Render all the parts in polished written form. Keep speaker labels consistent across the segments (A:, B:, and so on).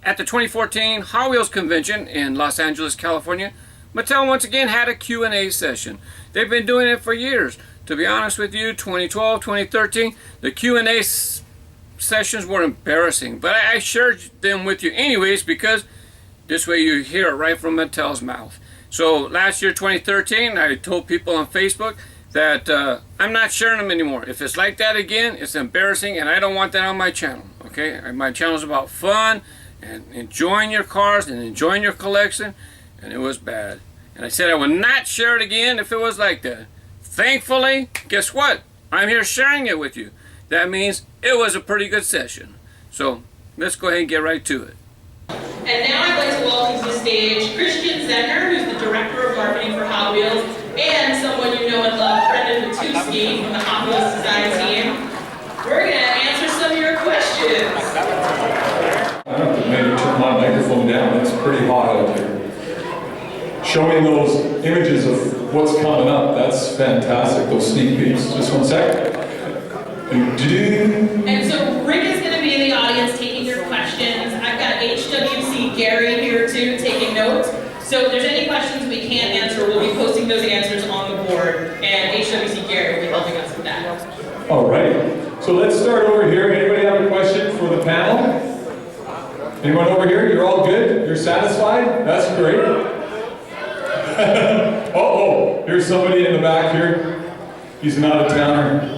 A: At the 2014 Hot Wheels Convention in Los Angeles, California, Mattel once again had a Q&A session. They've been doing it for years. To be honest with you, 2012, 2013, the Q&A sessions were embarrassing, but I shared them with you anyways because this way you hear it right from Mattel's mouth. So last year, 2013, I told people on Facebook that I'm not sharing them anymore. If it's like that again, it's embarrassing and I don't want that on my channel. Okay, my channel is about fun and enjoying your cars and enjoying your collection, and it was bad. And I said I would not share it again if it was like that. Thankfully, guess what? I'm here sharing it with you. That means it was a pretty good session. So let's go ahead and get right to it.
B: And now I'd like to welcome to the stage Christian Zecker, who's the Director of Marketing for Hot Wheels, and someone you know and love, Brendon Vetuskey from the Hot Wheels Design team. We're going to answer some of your questions.
C: I don't have to maybe turn my microphone down. It's pretty hot out here. Show me those images of what's coming up. That's fantastic, those sneak peeks. Just one sec.
B: And so Rick is going to be in the audience taking your questions. I've got HWC Gary here too, taking notes. So if there's any questions we can't answer, we'll be posting those answers on the board, and HWC Gary will be helping us with that.
C: All right. So let's start over here. Anybody have a question for the panel? Anyone over here? You're all good? You're satisfied? That's great. Uh-oh, here's somebody in the back here. He's an out-of-towner.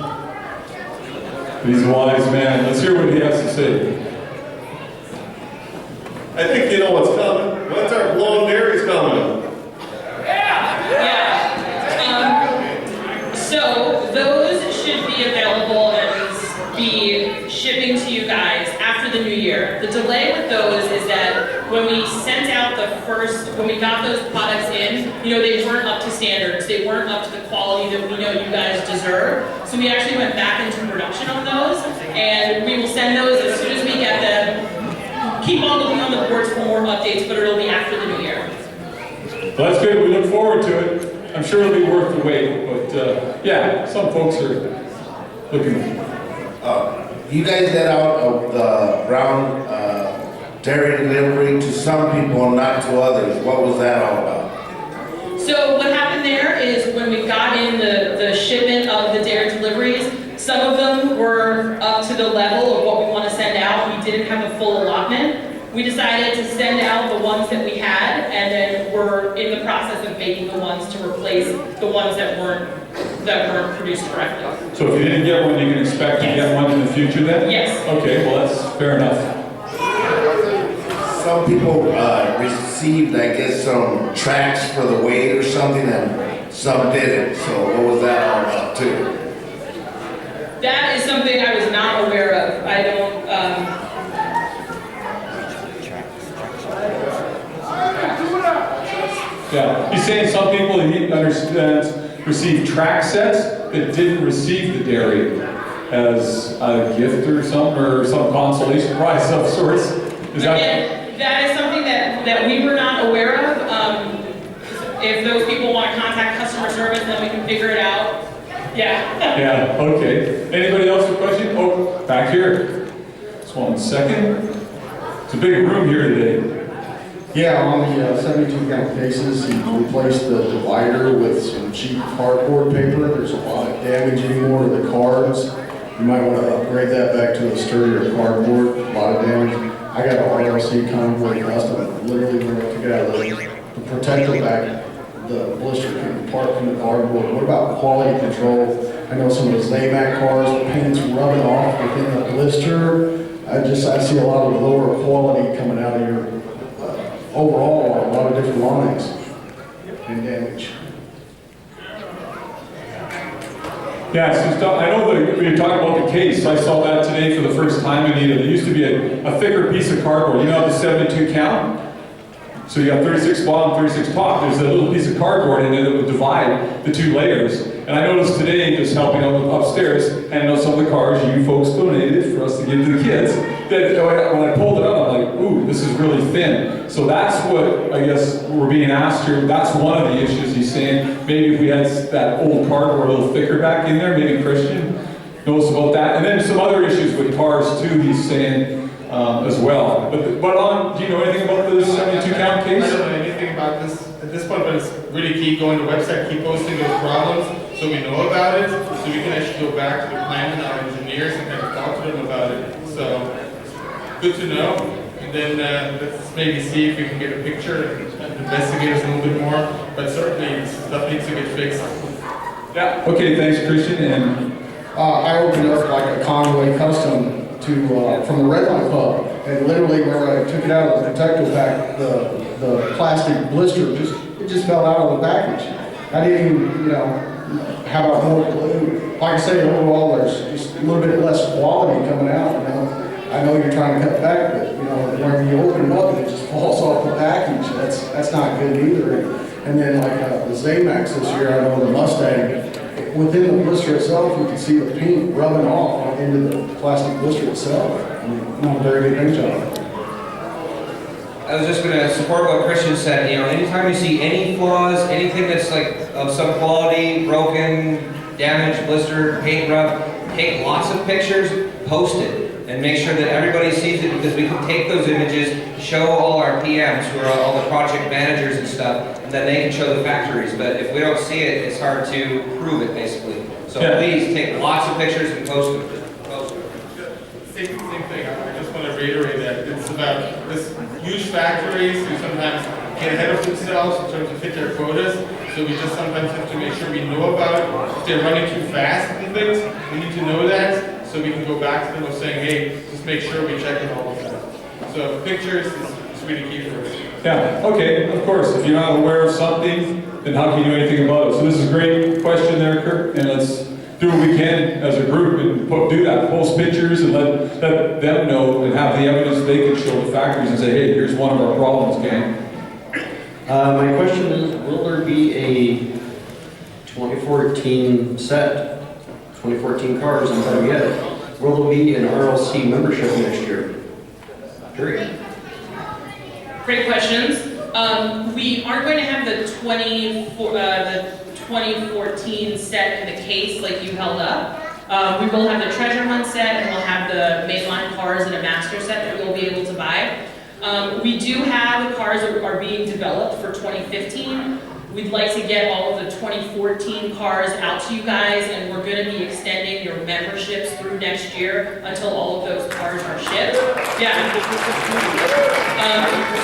C: He's a wise man. Let's hear what he has to say.
D: I think you know what's coming. When's our blonde berries coming?
B: Yeah. So those should be available and be shipping to you guys after the new year. The delay with those is that when we sent out when we got those products in, they weren't up to standards. They weren't up to the quality that we know you guys deserve. So we actually went back into production on those, and we will send those as soon as we get them. Keep on looking on the boards for more updates, but it'll be after the new year.
C: Well, that's good. We look forward to it. I'm sure it'll be worth the wait. But yeah, some folks are looking.
E: You guys let out the brown dairy delivery to some people and not to others. What was that all about?
B: So what happened there is when we got in the shipment of the dairy deliveries, some of them were up to the level of what we want to send out. We didn't have a full allotment. We decided to send out the ones that we had, and then we're in the process of making the ones to replace the ones that weren't produced correctly.
C: So if you didn't get one, you can expect to get one in the future then?
B: Yes.
C: Okay, well that's fair enough.
E: Some people received, I guess, some tracks for the weight or something, and some didn't. So what was that all about too?
B: That is something I was not aware of. I don't.
C: Yeah, he's saying some people he understands received track sets that didn't receive the dairy as a gift or some consolation prize of sorts.
B: That is something that we were not aware of. If those people want to contact customer service, then we can figure it out. Yeah. Yeah,
C: okay. Anybody else with a question? Oh, back here. Just 1 second. It's a big room here today.
F: Yeah, on the 72 count cases, he replaced the divider with some cheap cardboard paper. There's a lot of damage anymore to the cards. You might want to upgrade that back to a sturdier cardboard. A lot of damage. I got an RaceGrooves Convoy Custom. Literally, when I took it out of the protector back, the blister came apart from the cardboard. What about quality control? I know some of those AMAC cars, the paint's rubbing off within the blister. I see a lot of lower quality coming out of your overall, a lot of different lines and damage.
C: Yeah, so I know that when you're talking about the case, I saw that today for the first time, Anita. There used to be a thicker piece of cardboard. You know the 72 count? So you got 36 bottom, 36 top. There's a little piece of cardboard in it that would divide the two layers. And I noticed today, just helping out upstairs, and I know some of the cars you folks donated for us to give to the kids, that when I pulled it up, I'm like, ooh, this is really thin. So that's what I guess we're being asked here. That's one of the issues he's saying. Maybe if we had that old cardboard a little thicker back in there, maybe Christian knows about that. And then some other issues with cars too, he's saying. as well. But do you know anything about the 72 count case?
G: I don't know anything about this at this point, but it's really key. Go on the website, keep posting those problems so we know about it, so we can actually go back to the plant and our engineers and kind of talk to them about it. So, good to know. And then let's maybe see if we can get a picture and investigate us a little bit more. But certainly, stuff needs to get fixed.
C: Yeah. Okay, thanks, Christian. And
F: I opened up like a Convoy Custom from the Red Line Club, and literally when I took it out of the protective pack, the plastic blister just fell out of the package. I didn't even, how about more glue? Like I say, overall there's just a little bit less quality coming out. I know you're trying to cut back, but when you open it up and it just falls off the package, that's not good either. And then like the Zamax this year, I know the Mustang. Within the blister itself, you can see the paint rubbing off into the plastic blister itself. Not a very good paint job.
H: I was just going to support what Christian said. Anytime you see any flaws, anything that's like of some quality, broken, damaged, blister, paint rub, take lots of pictures, post it, and make sure that everybody sees it, because we can take those images, show all our PMs, who are all the project managers and stuff, and then they can show the factories. But if we don't see it, it's hard to prove it, basically. So please take lots of pictures and post them.
G: Same thing. I just want to reiterate that it's about this huge factories who sometimes get ahead of themselves in terms of fit their quotas. So we just sometimes have to make sure we know about it. If they're running too fast and things, we need to know that so we can go back to them and saying, hey, just make sure we check on all of that. So pictures is really key for us.
C: yeah, okay, of course. If you're not aware of something, then how can you do anything about it? So this is a great question there, Kurt, and let's do what we can as a group and do that. Post pictures and let them know and have the evidence they can show the factories and say, hey, here's one of our problems, gang.
I: My question is, will there be a 2014 set, 2014 cars, and better yet, will there be an RLC membership next year? Period.
B: Great questions. We aren't going to have the 2014 set in the case like you held up. We will have the treasure hunt set, and we'll have the mainline cars in a master set that you'll be able to buy. We do have cars that are being developed for 2015. We'd like to get all of the 2014 cars out to you guys, and we're going to be extending your memberships through next year until all of those cars are shipped. Yeah.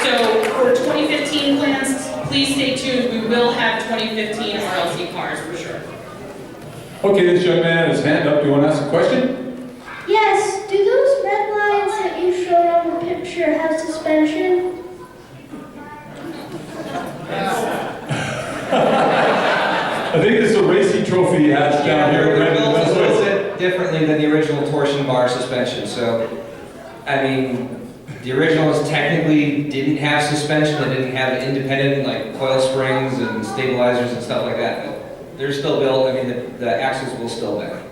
B: So for 2015 plans, please stay tuned. We will have 2015 RLC cars for sure.
C: Okay, this young man has his hand up. Do you want to ask a question?
J: Yes. Do those red lines that you showed on the picture have suspension?
C: I think it's a racing trophy he has down here.
H: They're
C: Brendon.
H: built a
C: That's
H: little
C: what-
H: bit differently than the original torsion bar suspension. So, I mean, the originals technically didn't have suspension. They didn't have independent like coil springs and stabilizers and stuff like that. But they're still built. I mean, the axles will still bend.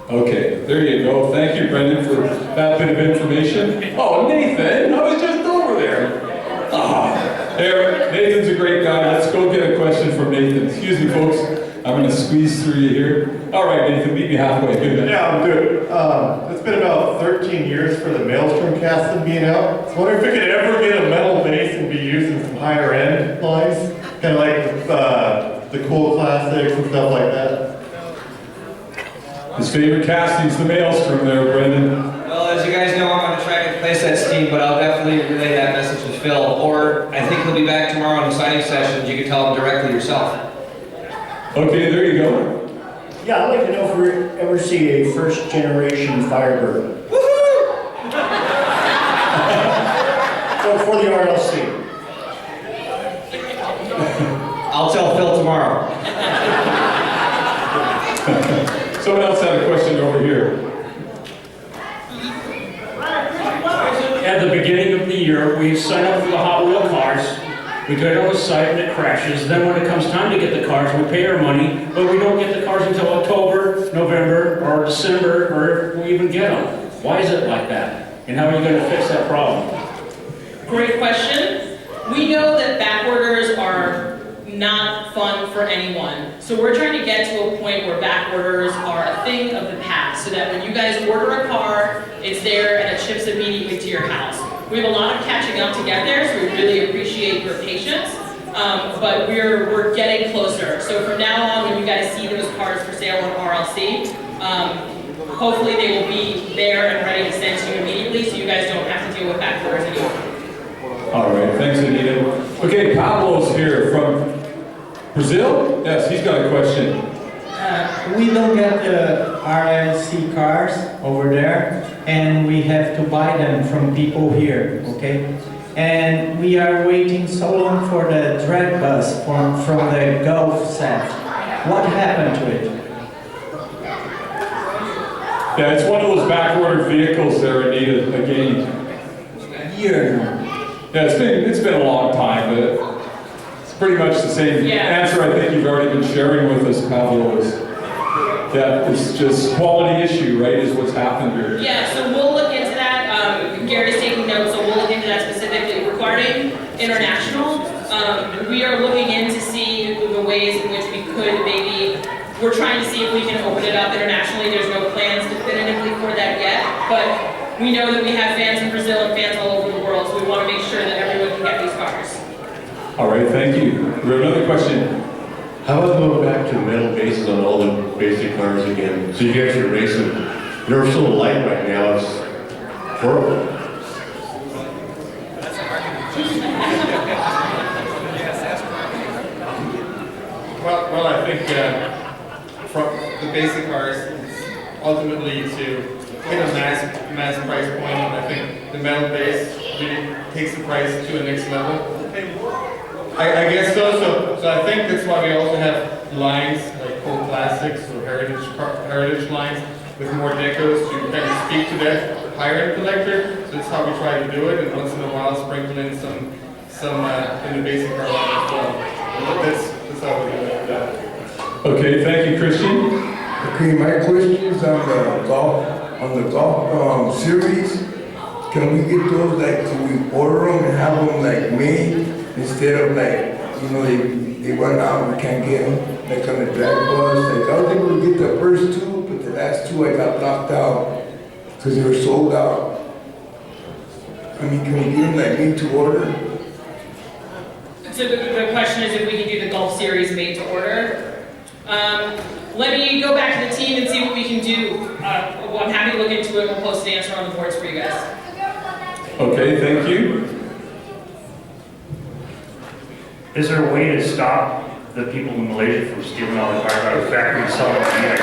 C: Okay, there you go. Thank you, Brendon, for that bit of information. Oh, Nathan, I was just over there. There, Nathan's a great guy. Let's go get a question from Nathan. Excuse me, folks. I'm going to squeeze through you here. All right, Nathan, meet me halfway. Good, man.
D: Yeah, I'm good. It's been about 13 years for the Maelstrom casting being out. I was wondering if we could ever get a metal base and be used in some higher end lines, kind of like the cool classics and stuff like that.
C: His favorite casting's the Maelstrom there, Brendon.
H: Well, as you guys know, I'm on a track and place that steam, but I'll definitely relay that message to Phil. Or I think he'll be back tomorrow on the signing sessions. You can tell him directly yourself.
C: Okay, there you go.
K: Yeah, I'd like to know if we ever see a first generation Firebird.
H: Woohoo!
K: For the RLC.
H: I'll tell Phil tomorrow.
C: Someone else had a question over here.
L: At the beginning of the year, we sign up for the Hot Wheel cars. We go to the site and it crashes. Then when it comes time to get the cars, we pay our money, but we don't get the cars until October, November, or December, or if we even get them. Why is it like that? And how are you going to fix that problem?
B: Great question. We know that back orders are not fun for anyone. So we're trying to get to a point where back orders are a thing of the past. so that when you guys order a car, it's there and it ships immediately to your house. We have a lot of catching up to get there, so we really appreciate your patience. But we're getting closer. So from now on, when you guys see those cars for sale on RLC, hopefully they will be there and ready to send to you immediately, so you guys don't have to deal with back orders anymore.
C: All right, thanks, Anita. Okay, Pablo's here from Brazil. Yes, he's got a question.
M: We don't get the RLC cars over there, and we have to buy them from people here, okay? And we are waiting so long for the drag bus from the Gulf set. What happened to it?
C: Yeah, it's one of those back-ordered vehicles there, Anita, again.
M: Year.
C: Yeah, it's been a long time, but it's pretty much the same answer I think you've already been sharing with us, Pablo, is that it's just quality issue, right, is what's happened here.
B: Yeah, so we'll look into that. Gary's taking notes, so we'll look into that specifically. Regarding international, we are looking in to see the ways in which we could maybe, we're trying to see if we can open it up internationally. There's no plans definitively for that yet, but we know that we have fans in Brazil and fans all over the world, so we want to make sure that everyone can get these cars.
C: All right, thank you. We have another question.
D: How about going back to metal bases on all the basic cars again? So you guys are racing. They're so light right now, it's horrible.
G: Well, I think from the basic cars, ultimately to hit a mass price point, and I think the metal base really takes the price to a next level. I guess so. So I think that's why we also have lines like cold plastics or heritage lines with more decos to kind of speak to that higher end collector. So that's how we try to do it, and once in a while sprinkle in some in the basic car line as well. That's how we do it.
C: Okay, thank you, Christian.
N: Okay, my question is on the golf series. Can we get those, like, can we order them and have them like made instead of like, you know, they run out, we can't get them, like on the drag bus. Like, I was able to get the first two, but the last two I got knocked out because they were sold out. I mean, can we get them like made to order?
B: So the question is if we can do the Golf Series made to order. Let me go back to the team and see what we can do. I'm happy to look into it. We'll post an answer on the boards for you guys.
C: Okay, thank you.
O: Is there a way to stop the people in Malaysia from stealing all the cars out of the factory and selling them to you?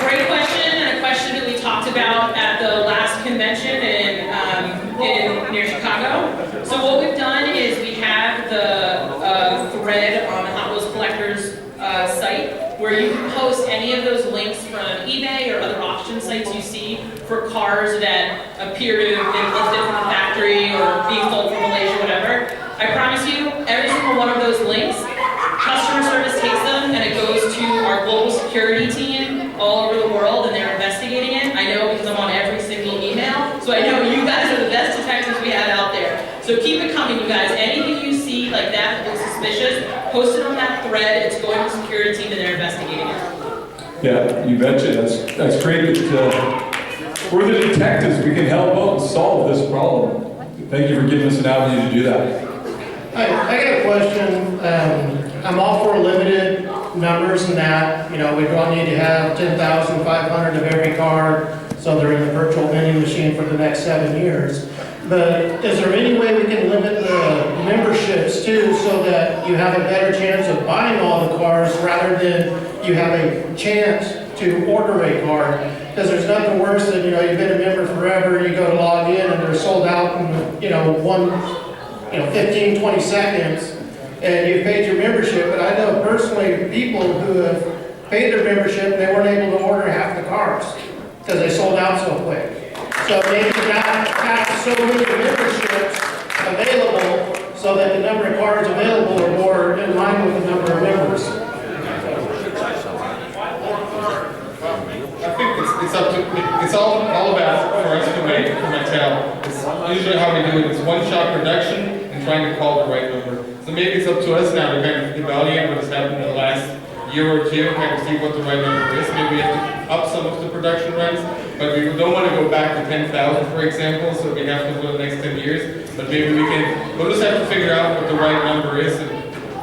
B: Great question, and a question that we talked about at the last convention in near Chicago. So what we've done is we have the thread on the Hot Wheels Collectors site where you can post any of those links from eBay or other auction sites you see for cars that appear to have been lifted from the factory or being sold from Malaysia, whatever. I promise you, every single one of those links, customer service takes them and it goes to our global security team all over the world, and they're investigating it. I know because I'm on every single email, so I know you guys are the best detectives we have out there. So keep it coming, you guys. Anything you see like that looks suspicious, post it on that thread. It's going to the security team and they're investigating it.
C: Yeah, you betcha. That's great that we're the detectives. We can help out and solve this problem. Thank you for giving us an avenue to do that.
K: I got a question. I'm all for limited numbers and that. You know, we don't need to have 10,500 of every car, so they're in the virtual vending machine for the next 7 years. But is there any way we can limit the memberships too, so that you have a better chance of buying all the cars rather than you have a chance to order a car? Because there's nothing worse than, you know, you've been a member forever, you go to log in and they're sold out in, 15, 20 seconds, and you've paid your membership. But I know personally people who have paid their membership and they weren't able to order half the cars because they sold out so quick. So maybe not have so many memberships available so that the number of cars available are more in line with the number of members.
G: I think it's up to, it's all about for us to make for Mattel. It's usually how we do it. It's one-shot production and trying to call the right number. So maybe it's up to us now to kind of evaluate what has happened in the last year or two, kind of see what the right number is. Maybe we have to up some of the production runs, but we don't want to go back to 10,000, for example, so we have to go the next 10 years. But maybe we'll just have to figure out what the right number is. And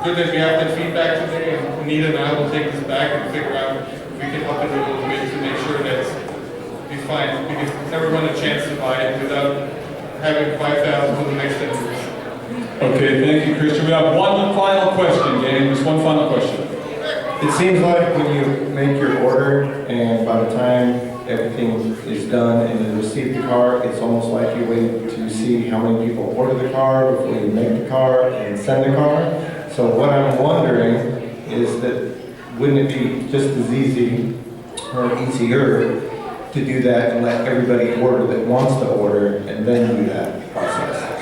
G: good that we have that feedback today, and Anita and I will take this back and figure out if we can up it a little bit to make sure that it's fine. We give everyone a chance to buy it without having 5,000 for the next 10 years.
C: Okay, thank you, Christian. We have one final question, gang. Just one final question.
P: It seems like when you make your order and by the time everything is done and you receive the car, it's almost like you wait to see how many people order the car before you make the car and send the car. So what I'm wondering is that wouldn't it be just as easy or easier to do that and let everybody order that wants to order and then do that process?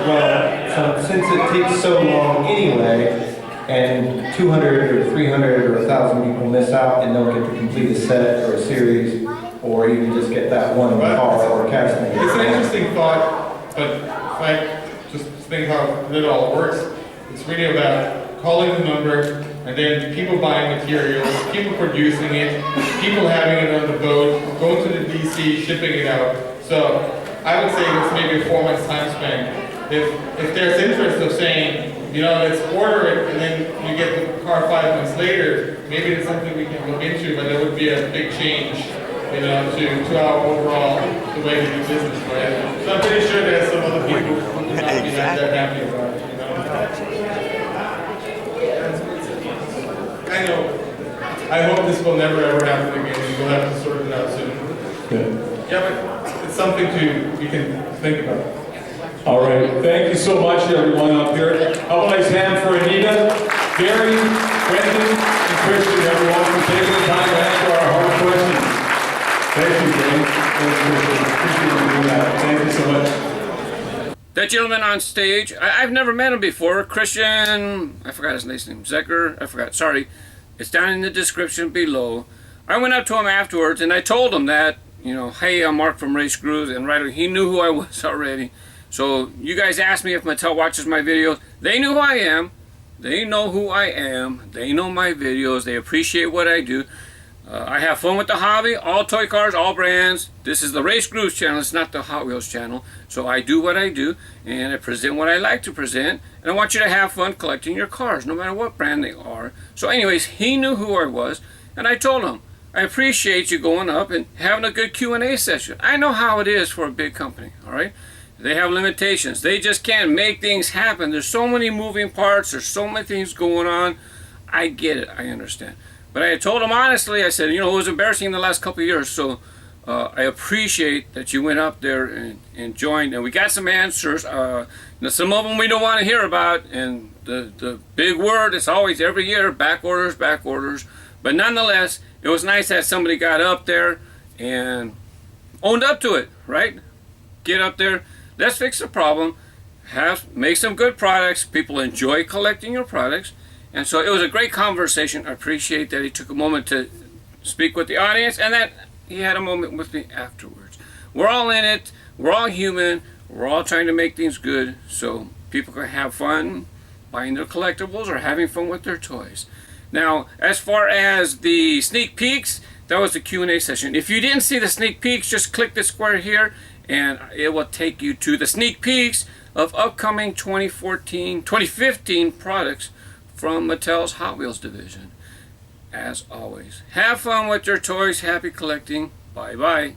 P: Well, so since it takes so long anyway, and 200 or 300 or 1,000 people miss out and don't get to complete a set or a series, or even just get that one car or casting.
G: It's an interesting thought, but if I just think how it all works, it's really about calling the number, and then people buying materials, people producing it, people having it on the boat, going to the DC, shipping it out. So I would say it's maybe a 4 months time span. If there's interest of saying, you know, let's order it and then you get the car 5 months later, maybe it's something we can look into, but it would be a big change, you know, to our overall, the way we do business, right? So I'm pretty sure there's some other people who would not be that happy about it, you know? I know. I hope this will never ever happen again. We'll have to sort it out soon. Yeah, but it's something we can think about.
C: All right, thank you so much, everyone up here. How about a nice hand for Anita, Gary, Brendon, and Christian, everyone, for taking the time to answer our hard questions. Thank you, Gary. Appreciate you doing that. Thank you so much.
A: That gentleman on stage, I've never met him before. Christian, I forgot his last name, Zecker, I forgot, sorry. It's down in the description below. I went up to him afterwards and I told him that, you know, hey, I'm Mark from RaceGrooves, and right away, he knew who I was already. So you guys asked me if Mattel watches my videos. They knew who I am. They know who I am. They know my videos. They appreciate what I do. I have fun with the hobby. All toy cars, all brands. This is the RaceGrooves channel. It's not the Hot Wheels channel. So I do what I do, and I present what I like to present. And I want you to have fun collecting your cars, no matter what brand they are. So anyways, he knew who I was, and I told him, I appreciate you going up and having a good Q&A session. I know how it is for a big company, all right? They have limitations. They just can't make things happen. There's so many moving parts. There's so many things going on. I get it. I understand. But I told them honestly, I said, you know, it was embarrassing the last couple of years. So I appreciate that you went up there and joined. And we got some answers. Now some of them we don't want to hear about. And the big word is always every year, back orders, back orders. But nonetheless, it was nice that somebody got up there and owned up to it, right? Get up there. Let's fix the problem, make some good products. People enjoy collecting your products. And so it was a great conversation. I appreciate that he took a moment to speak with the audience and that he had a moment with me afterwards. We're all in it. We're all human. We're all trying to make things good so people can have fun buying their collectibles or having fun with their toys. Now, as far as the sneak peeks, that was the Q&A session. If you didn't see the sneak peeks, just click the square here and it will take you to the sneak peeks of upcoming 2015 products from Mattel's Hot Wheels division. As always, have fun with your toys, happy collecting, bye bye.